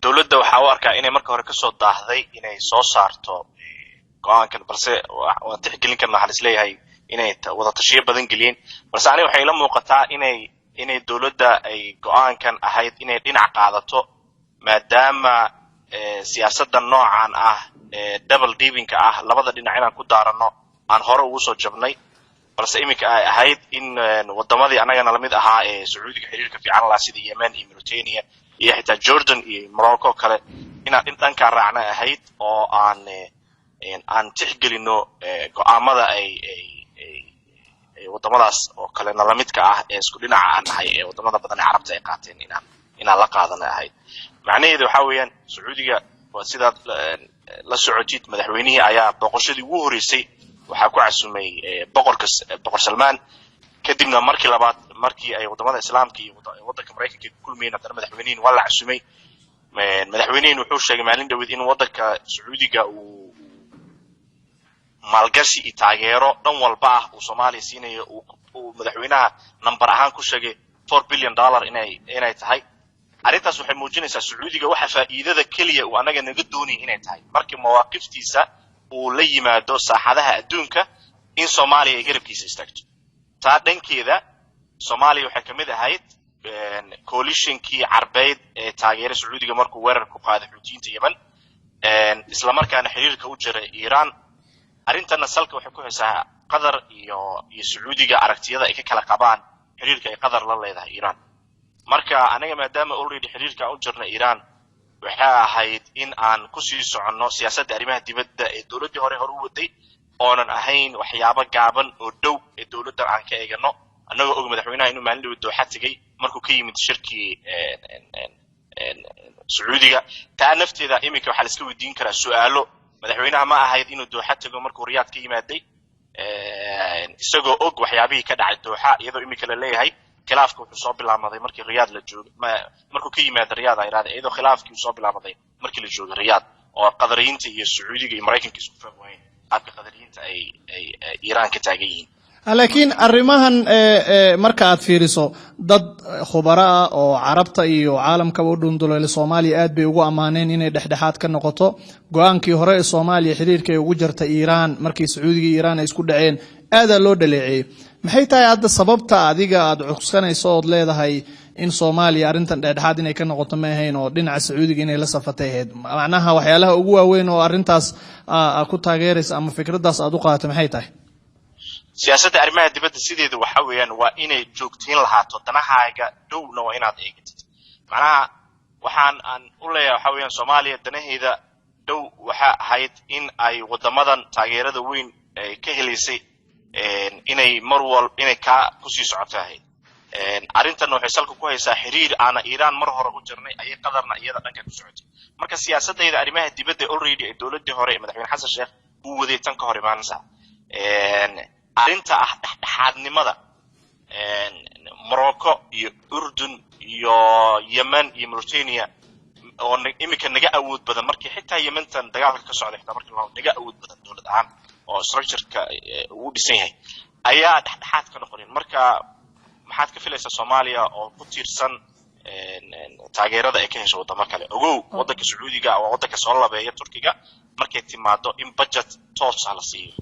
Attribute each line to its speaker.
Speaker 1: dawladda waxa uu arkaa inay marka hore ka soo daahday inay soo saarto go'aankan balse waa tixgelin karna waxa la leeyahay inay wada tashiyo badan geliyeen balse aniga waxay la muuqataa inay dawladda ay go'aankan ahayd inay dhinac qaadato maadaama siyaasadda noocan ah double dealing-ka ah labada dhinac inaan ku daarano aan hore ugu soo jabnay balse iminka ay ahayd in wadamadii anagana lamid ahaa ee Sacuudiga xiriirka fiican la sida Yemen iyo Mauritania iyo xitaa Jordan iyo Morocco kale inaan dhanka raacna ahayd oo aan tixgelino go'aamada ay wadamadaas oo kale lamidka ah ee isku dhinaca aan nahay ee wadamada badan ee Carabta ay qaateen inaan la qaadana ahayd macnaheedu waxa weeyaan Sacuudiga waa sida la socodid madaxweynihii ayaa boqoshadii ugu horeysay waxa ku casumay boqor Salman kadibna markii labaad markii ay wadamada islaamka iyo wadanka Mareykanka ku kulmeen hadana madaxweynihiin waa la casumay madaxweynihiin wuxuu sheegay maalin dhaweyd in wadanka Sacuudiga uu maalgashi iyo taageero dhan walba ah uu Soomaaliya siinayo uu madaxweynaha number ahaan ku sheegay $4 billion inay tahay arintaas waxay muujinaysaa Sacuudiga waxa faa'iidada kaliya uu anaga naga doonay inay tahay markii mawaaqiftiisa uu la yimaado saaxadaha adduunka in Soomaaliya ay garabkiisa istaagto taa dhankeeda Soomaaliya waxay kamid ahayd coalition-kii Carbeed ee taageeray Sacuudiga markuu weerar ku qaaday Xuutiyiinta Yemen isla markaana xiriirka u jiray Iran arintana salka waxay ku haysaa Qatar iyo Sacuudiga aragtiyada ay ka kala qabaan xiriirka ay Qatar la leedahay Iran marka anaga maadaama already xiriirka u jirna Iran waxa ahayd in aan ku sii socono siyaasadda arrimaha dibadda ee dawladda hore u waday oonan ahayn waxyaabo gaaban oo dhow ee dawladda aan ka eegano anagoo og madaxweynaha inuu maalin dhaw dooxa tagay markuu ka yimid shirkii Sacuudiga taa nafteeda iminka waxa la iska weydiin karaa su'aalo madaxweynaha ma ahayd inuu dooxa tago markuu Riyaad ka yimaaday isagoo og waxyaabihii ka dhacay dooxa iyadoo iminka la leeyahay khilaafku wuxuu soo bilaabmaday markii Riyaad la joogay markuu ka yimaado Riyaad ay raad iyadoo khilaafkii uu soo bilaabmaday markii la joogay Riyaad oo Qadariyiinta iyo Sacuudiga iyo Mareykanka isku fahmeen qaabka Qadariyiinta ay Iran ka taagan yihiin
Speaker 2: laakiin arrimahan marka aad fiiriso dad khubara ah oo Carabta iyo caalamka u dhundulay Soomaaliya aad bay ugu amaaneen inay dhexdhexaad ka noqoto go'aankii hore ee Soomaaliya xiriirka ay ugu jirtay Iran markii Sacuudiga iyo Iran ay isku dhaceen aad loo dhaleecay maxay tahay hadda sababta adiga aad cuskanayso oo leedahay in Soomaaliya arintan dhexdhexaad inay ka noqoto ma ahayn oo dhinaca Sacuudiga inay la safatay macnaha waxyaalaha ugu waaweyn oo arintaas ku taageeraysa ama fikradaas aad u qaadato maxay tahay
Speaker 1: siyaasadda arrimaha dibadda sideedu waxa weeyaan waa inay joogtiin lahaato danahaaga dhowna waa inaad eegtid macnaha waxaan u leeyahay waxa weeyaan Soomaaliya danaheeda dhow waxa ahayd in ay wadamadan taageerada weyn ka helaysay inay inay ka ku sii socotahay arintan waxay salka ku haysaa xiriir aan Iran mar hore u jirnay ay qadarna iyada dhanka ku socotay marka siyaasadda arrimaha dibadda already ee dawladda hore madaxweyne Xasan Sheekh uu waday tan ka hor imaanaysa arinta ah dhexdhexaadnimada Morocco iyo Urdun iyo Yemen iyo Mauritania oo imika naga awood badan markii xitaa Yementan dagaalka ka socday xitaa markii loo naga awood badan dawlad ahaan oo structure-ka uu dhisan yahay ayaa dhexdhexaad ka noqoneen marka maxaad ka filaysaa Soomaaliya oo ku tiirsan taageerada ay ka hesho wadamo kale ogow wadanka Sacuudiga waa wadanka soo labeeya Turkiga markay timaado in budget toos ah la siiyo